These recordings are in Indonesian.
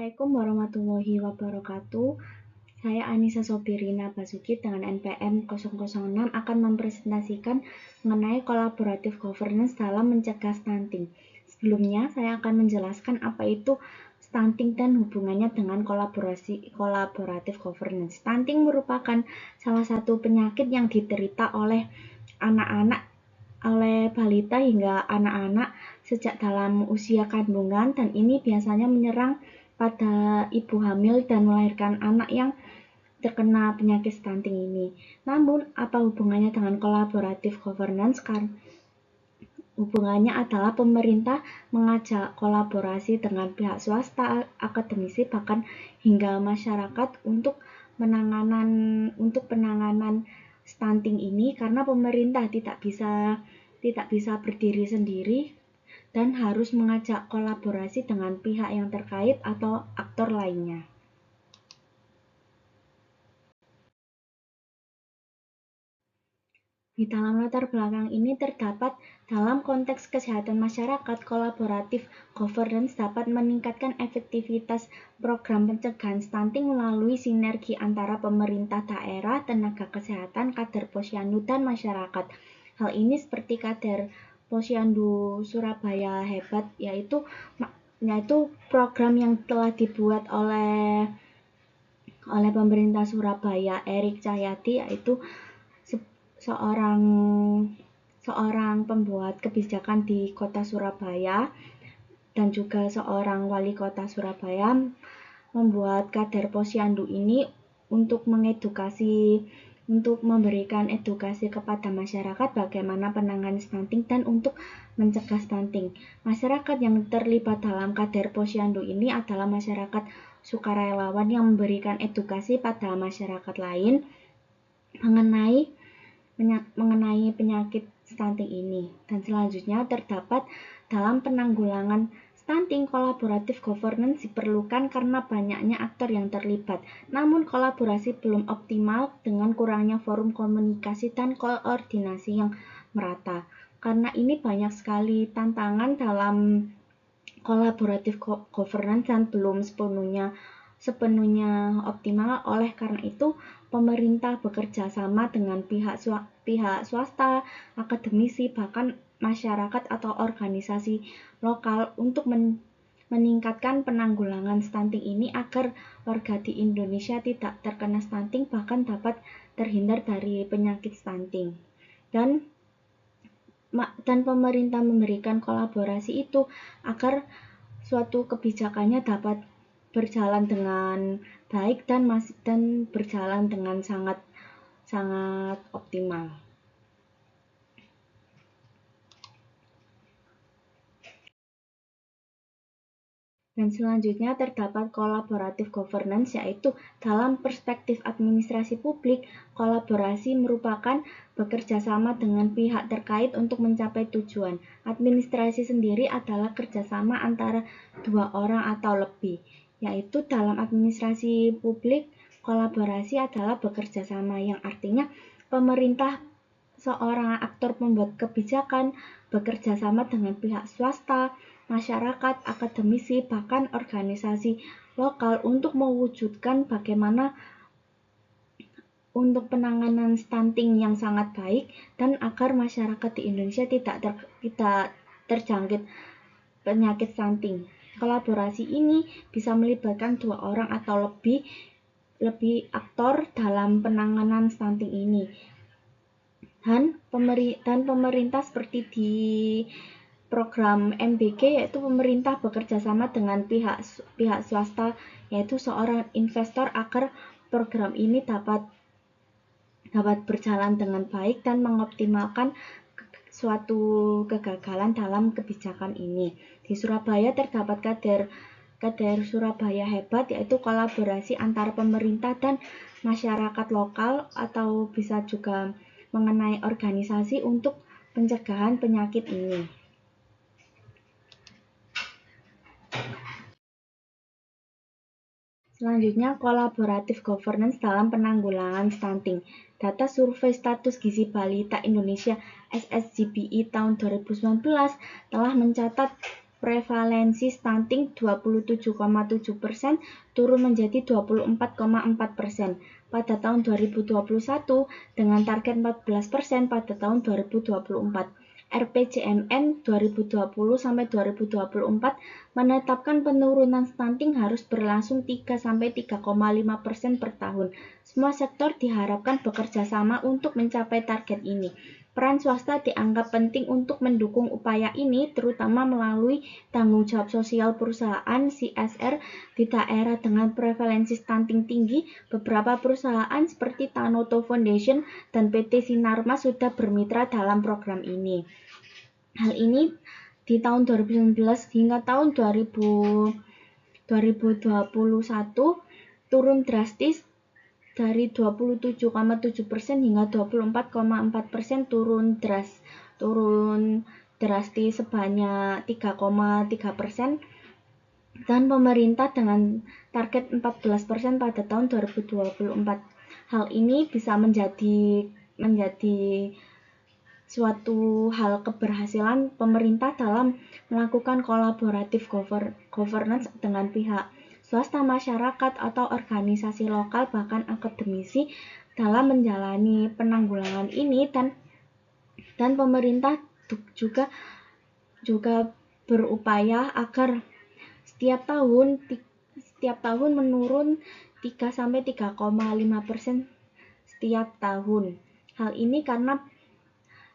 Assalamualaikum warahmatullahi wabarakatuh. Saya Anissa Sobirina Basuki dengan NPM 006 akan mempresentasikan mengenai collaborative governance dalam mencegah stunting. Sebelumnya, saya akan menjelaskan apa itu stunting dan hubungannya dengan collaborative governance. Stunting merupakan salah satu penyakit yang diderita oleh balita hingga anak-anak sejak dalam usia kandungan, dan ini biasanya menyerang pada ibu hamil dan melahirkan anak yang terkena penyakit stunting ini. Namun, apa hubungannya dengan collaborative governance? Hubungannya adalah pemerintah mengajak kolaborasi dengan pihak swasta, akademisi, bahkan hingga masyarakat untuk penanganan stunting ini, karena pemerintah tidak bisa berdiri sendiri dan harus mengajak kolaborasi dengan pihak yang terkait atau aktor lainnya. Di dalam latar belakang ini terdapat dalam konteks kesehatan masyarakat, collaborative governance dapat meningkatkan efektivitas program pencegahan stunting melalui sinergi antara pemerintah daerah, tenaga kesehatan, kader posyandu, dan masyarakat. Hal ini seperti kader posyandu Surabaya Hebat, yaitu program yang telah dibuat oleh pemerintah Surabaya, Erik Cahyadi, yaitu seorang pembuat kebijakan di kota Surabaya dan juga seorang wali kota Surabaya membuat kader posyandu ini untuk memberikan edukasi kepada masyarakat bagaimana penanganan stunting dan untuk mencegah stunting. Masyarakat yang terlibat dalam kader posyandu ini adalah masyarakat sukarelawan yang memberikan edukasi pada masyarakat lain mengenai penyakit stunting ini. Dan selanjutnya terdapat dalam penanggulangan stunting, collaborative governance diperlukan karena banyaknya aktor yang terlibat. Namun kolaborasi belum optimal dengan kurangnya forum komunikasi dan koordinasi yang merata. Karena ini banyak sekali tantangan dalam collaborative governance dan belum sepenuhnya optimal. Oleh karena itu, pemerintah bekerja sama dengan pihak swasta, akademisi, bahkan masyarakat atau organisasi lokal untuk meningkatkan penanggulangan stunting ini agar warga di Indonesia tidak terkena stunting, bahkan dapat terhindar dari penyakit stunting. Dan pemerintah memberikan kolaborasi itu agar suatu kebijakannya dapat berjalan dengan baik dan berjalan dengan sangat optimal. Dan selanjutnya terdapat collaborative governance, yaitu dalam perspektif administrasi publik, kolaborasi merupakan bekerja sama dengan pihak terkait untuk mencapai tujuan. Administrasi sendiri adalah kerjasama antara dua orang atau lebih, yaitu dalam administrasi publik, kolaborasi adalah bekerja sama, yang artinya pemerintah, seorang aktor pembuat kebijakan, bekerja sama dengan pihak swasta, masyarakat, akademisi, bahkan organisasi lokal untuk mewujudkan bagaimana untuk penanganan stunting yang sangat baik dan agar masyarakat di Indonesia tidak terjangkit penyakit stunting. Kolaborasi ini bisa melibatkan dua orang atau lebih aktor dalam penanganan stunting ini. Dan pemerintah seperti di program MBG, yaitu pemerintah bekerja sama dengan pihak swasta, yaitu seorang investor, agar program ini dapat berjalan dengan baik dan mengoptimalkan suatu kegagalan dalam kebijakan ini. Di Surabaya terdapat kader Surabaya Hebat, yaitu kolaborasi antara pemerintah dan masyarakat lokal atau bisa juga mengenai organisasi untuk pencegahan penyakit ini. Selanjutnya, collaborative governance dalam penanggulangan stunting. Data survei status gizi balita Indonesia SSGBI tahun 2019 telah mencatat prevalensi stunting 27,7% turun menjadi 24,4% pada tahun 2021 dengan target 14% pada tahun 2024. RPJMN 2020-2024 menetapkan penurunan stunting harus berlangsung 3-3,5% per tahun. Semua sektor diharapkan bekerja sama untuk mencapai target ini. Peran swasta dianggap penting untuk mendukung upaya ini, terutama melalui tanggung jawab sosial perusahaan (CSR) di daerah dengan prevalensi stunting tinggi. Beberapa perusahaan seperti Tanoto Foundation dan PT Sinarmas sudah bermitra dalam program ini. Hal ini di tahun 2019 hingga tahun 2021 turun drastis dari 27,7% hingga 24,4%, turun drastis sebanyak 3,3%, dan pemerintah dengan target 14% pada tahun 2024. Hal ini bisa menjadi suatu hal keberhasilan pemerintah dalam melakukan kolaboratif governance dengan pihak swasta, masyarakat, atau organisasi lokal, bahkan akademisi dalam menjalani penanggulangan ini, dan pemerintah juga berupaya agar setiap tahun menurun 3-3,5% setiap tahun. Hal ini karena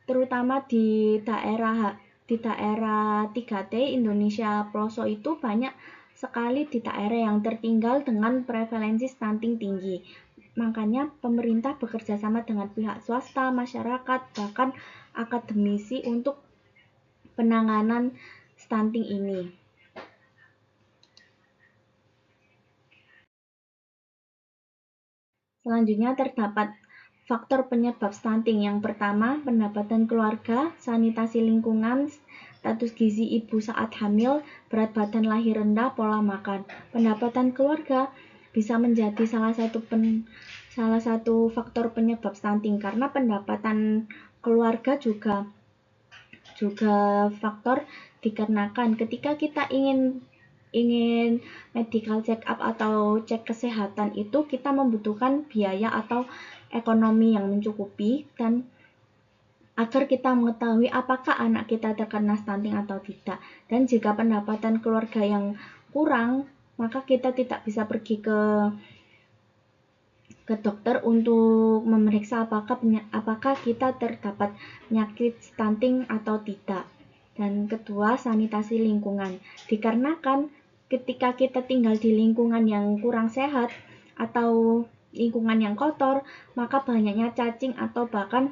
terutama di daerah 3T Indonesia Pelosok itu banyak sekali di daerah yang tertinggal dengan prevalensi stunting tinggi. Makanya pemerintah bekerja sama dengan pihak swasta, masyarakat, bahkan akademisi untuk penanganan stunting ini. Selanjutnya terdapat faktor penyebab stunting. Yang pertama, pendapatan keluarga, sanitasi lingkungan, status gizi ibu saat hamil, berat badan lahir rendah, pola makan. Pendapatan keluarga bisa menjadi salah satu faktor penyebab stunting karena pendapatan keluarga juga faktor dikarenakan ketika kita ingin medical check up atau cek kesehatan itu kita membutuhkan biaya atau ekonomi yang mencukupi, dan agar kita mengetahui apakah anak kita terkena stunting atau tidak. Dan jika pendapatan keluarga yang kurang, maka kita tidak bisa pergi ke dokter untuk memeriksa apakah kita terdapat penyakit stunting atau tidak. Dan kedua, sanitasi lingkungan. Dikarenakan ketika kita tinggal di lingkungan yang kurang sehat atau lingkungan yang kotor, maka banyaknya cacing atau bahkan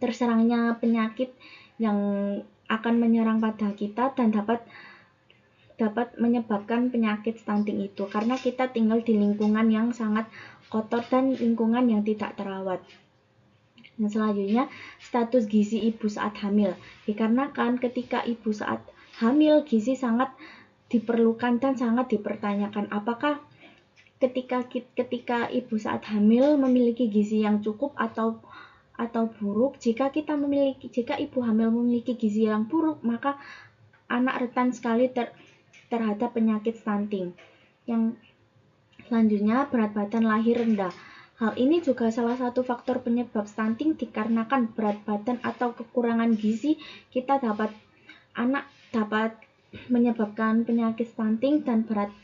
terserangnya penyakit yang akan menyerang pada kita dan dapat menyebabkan penyakit stunting itu karena kita tinggal di lingkungan yang sangat kotor dan lingkungan yang tidak terawat. Dan selanjutnya, status gizi ibu saat hamil. Dikarenakan ketika ibu saat hamil, gizi sangat diperlukan dan sangat dipertanyakan apakah ketika ibu saat hamil memiliki gizi yang cukup atau buruk. Jika ibu hamil memiliki gizi yang buruk, maka anak rentan sekali terhadap penyakit stunting. Yang selanjutnya, berat badan lahir rendah. Hal ini juga salah satu faktor penyebab stunting dikarenakan berat badan atau kekurangan gizi anak dapat menyebabkan penyakit stunting dan berat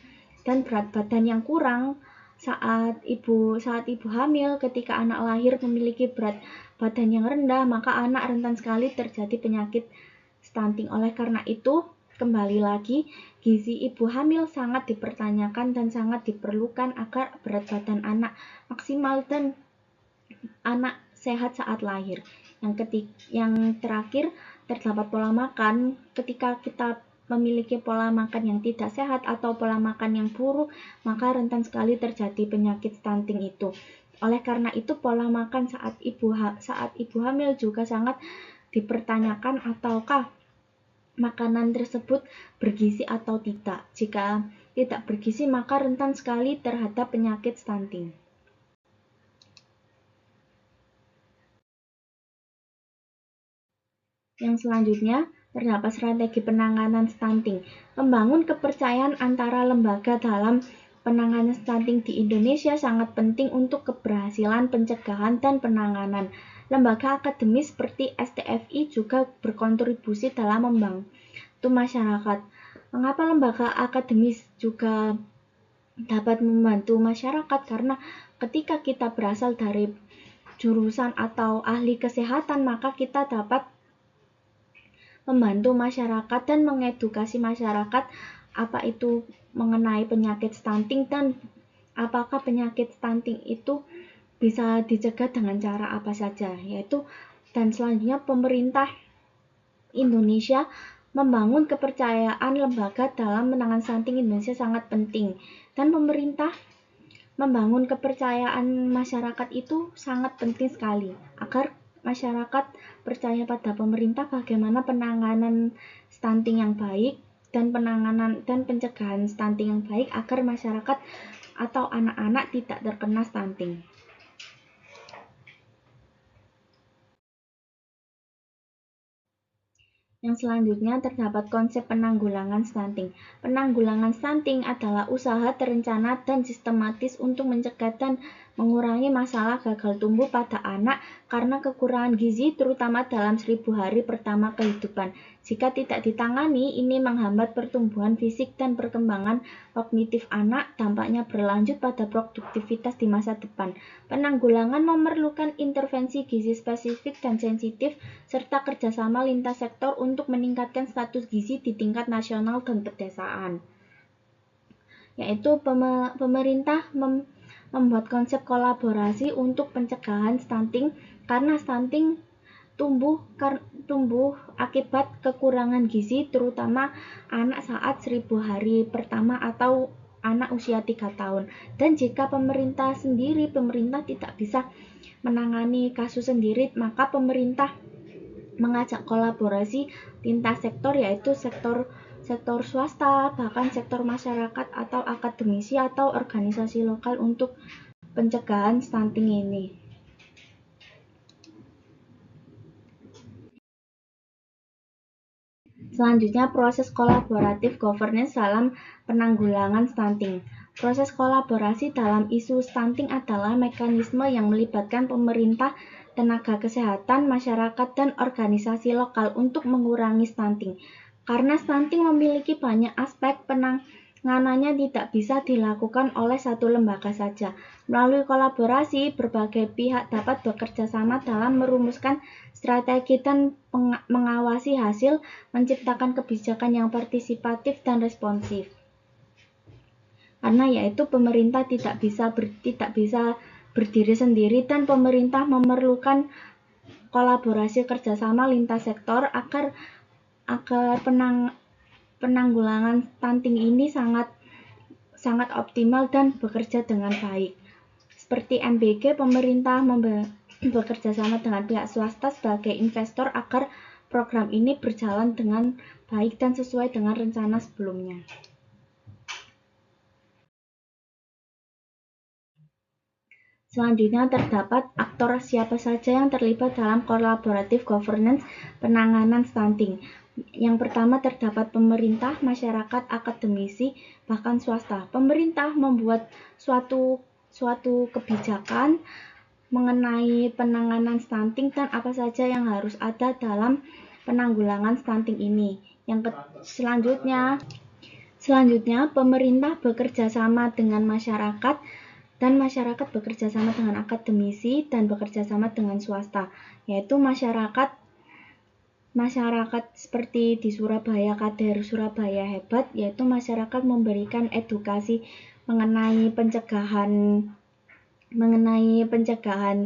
badan yang kurang saat ibu hamil. Ketika anak lahir memiliki berat badan yang rendah, maka anak rentan sekali terjadi penyakit stunting. Oleh karena itu, kembali lagi, gizi ibu hamil sangat dipertanyakan dan sangat diperlukan agar berat badan anak maksimal dan anak sehat saat lahir. Yang terakhir, terdapat pola makan. Ketika kita memiliki pola makan yang tidak sehat atau pola makan yang buruk, maka rentan sekali terjadi penyakit stunting itu. Oleh karena itu, pola makan saat ibu hamil juga sangat dipertanyakan, ataukah makanan tersebut bergizi atau tidak. Jika tidak bergizi, maka rentan sekali terhadap penyakit stunting. Yang selanjutnya, Terdapat strategi penanganan stunting. Membangun kepercayaan antara lembaga dalam penanganan stunting di Indonesia sangat penting untuk keberhasilan pencegahan dan penanganan. Lembaga akademis seperti STFI juga berkontribusi dalam membantu masyarakat. Mengapa lembaga akademis juga dapat membantu masyarakat? Karena ketika kita berasal dari jurusan atau ahli kesehatan, maka kita dapat membantu masyarakat dan mengedukasi masyarakat apa itu mengenai penyakit stunting dan apakah penyakit stunting itu bisa dicegah dengan cara apa saja, yaitu dan selanjutnya pemerintah Indonesia membangun kepercayaan lembaga dalam menangani stunting Indonesia sangat penting, dan pemerintah membangun kepercayaan masyarakat itu sangat penting sekali agar masyarakat percaya pada pemerintah bagaimana penanganan stunting yang baik dan penanganan dan pencegahan stunting yang baik agar masyarakat atau anak-anak tidak terkena stunting. Yang selanjutnya terdapat konsep penanggulangan stunting. Penanggulangan stunting adalah usaha terencana dan sistematis untuk mencegah dan mengurangi masalah gagal tumbuh pada anak karena kekurangan gizi terutama dalam 1000 hari pertama kehidupan. Jika tidak ditangani, ini menghambat pertumbuhan fisik dan perkembangan kognitif anak, dampaknya berlanjut pada produktivitas di masa depan. Penanggulangan memerlukan intervensi gizi spesifik dan sensitif serta kerjasama lintas sektor untuk meningkatkan status gizi di tingkat nasional dan pedesaan. Yaitu pemerintah membuat konsep kolaborasi untuk pencegahan stunting karena stunting tumbuh akibat kekurangan gizi terutama anak saat 1000 hari pertama atau anak usia 3 tahun. Dan jika pemerintah tidak bisa menangani kasus sendiri, maka pemerintah mengajak kolaborasi lintas sektor, yaitu sektor swasta, bahkan sektor masyarakat atau akademisi atau organisasi lokal untuk pencegahan stunting ini. Selanjutnya, proses kolaboratif governance dalam penanggulangan stunting. Proses kolaborasi dalam isu stunting adalah mekanisme yang melibatkan pemerintah, tenaga kesehatan, masyarakat, dan organisasi lokal untuk mengurangi stunting. Karena stunting memiliki banyak aspek, penanganannya tidak bisa dilakukan oleh satu lembaga saja. Melalui kolaborasi, berbagai pihak dapat bekerja sama dalam merumuskan strategi dan mengawasi hasil, menciptakan kebijakan yang partisipatif dan responsif. Karena yaitu pemerintah tidak bisa berdiri sendiri dan pemerintah memerlukan kolaborasi kerjasama lintas sektor agar penanggulangan stunting ini sangat optimal dan bekerja dengan baik. Seperti MBG, pemerintah bekerja sama dengan pihak swasta sebagai investor agar program ini berjalan dengan baik dan sesuai dengan rencana sebelumnya. Selanjutnya terdapat aktor siapa saja yang terlibat dalam collaborative governance penanganan stunting. Yang pertama terdapat pemerintah, masyarakat, akademisi, bahkan swasta. Pemerintah membuat suatu kebijakan mengenai penanganan stunting dan apa saja yang harus ada dalam penanggulangan stunting ini. Selanjutnya pemerintah bekerja sama dengan masyarakat dan masyarakat bekerja sama dengan akademisi dan bekerja sama dengan swasta, yaitu masyarakat seperti di Surabaya, Kader Surabaya Hebat, yaitu masyarakat memberikan edukasi mengenai pencegahan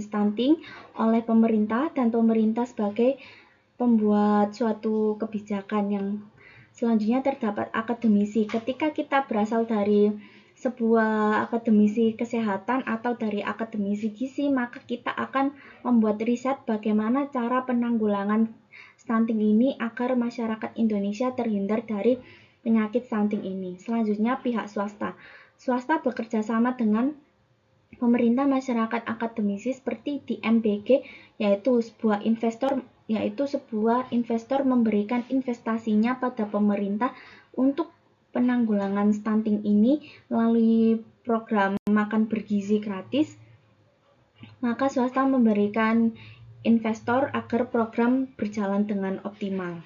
stunting oleh pemerintah, dan pemerintah sebagai pembuat suatu kebijakan. Yang selanjutnya terdapat akademisi. Ketika kita berasal dari sebuah akademisi kesehatan atau dari akademisi gizi, maka kita akan membuat riset bagaimana cara penanggulangan stunting ini agar masyarakat Indonesia terhindar dari penyakit stunting ini. Selanjutnya pihak swasta. Swasta bekerja sama dengan pemerintah, masyarakat, akademisi seperti di MBG, yaitu sebuah investor yaitu sebuah investor memberikan investasinya pada pemerintah untuk penanggulangan stunting ini melalui program makan bergizi gratis, maka swasta memberikan investor agar program berjalan dengan optimal.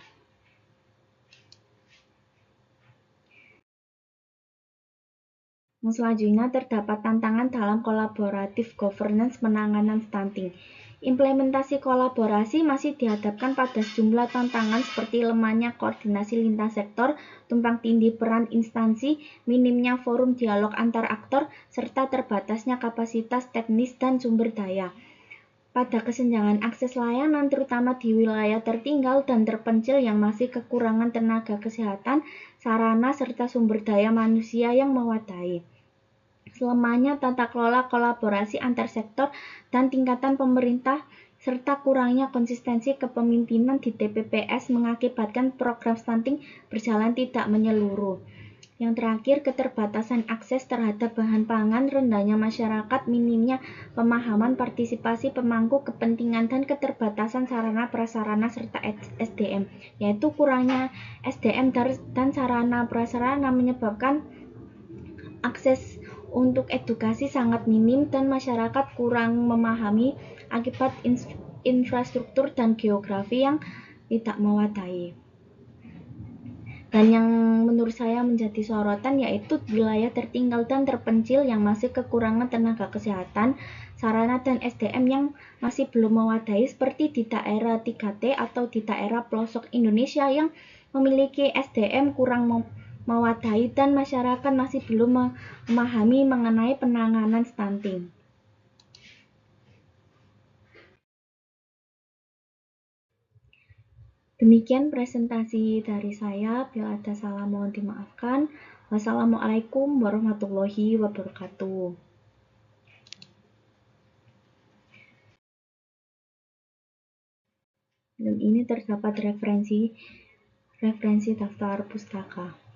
Selanjutnya terdapat tantangan dalam kolaboratif governance penanganan stunting. Implementasi kolaborasi masih dihadapkan pada sejumlah tantangan seperti lemahnya koordinasi lintas sektor, tumpang tindih peran instansi, minimnya forum dialog antar aktor, serta terbatasnya kapasitas teknis dan sumber daya. Pada kesenjangan akses layanan terutama di wilayah tertinggal dan terpencil yang masih kekurangan tenaga kesehatan, sarana, serta sumber daya manusia yang memadai. Lemahnya tata kelola kolaborasi antar sektor dan tingkatan pemerintah serta kurangnya konsistensi kepemimpinan di TPPS mengakibatkan program stunting berjalan tidak menyeluruh. Yang terakhir, keterbatasan akses terhadap bahan pangan, rendahnya masyarakat, minimnya pemahaman partisipasi pemangku kepentingan, dan keterbatasan sarana prasarana serta SDM, yaitu kurangnya SDM dan sarana prasarana menyebabkan akses untuk edukasi sangat minim dan masyarakat kurang memahami akibat infrastruktur dan geografi yang tidak memadai. Dan yang menurut saya menjadi sorotan yaitu wilayah tertinggal dan terpencil yang masih kekurangan tenaga kesehatan, sarana dan SDM yang masih belum memadai seperti di daerah 3T atau di daerah pelosok Indonesia yang memiliki SDM kurang memadai dan masyarakat masih belum memahami mengenai penanganan stunting. Demikian presentasi dari saya. Bila ada salah mohon dimaafkan. Wassalamualaikum warahmatullahi wabarakatuh. Dan ini terdapat referensi daftar pustaka.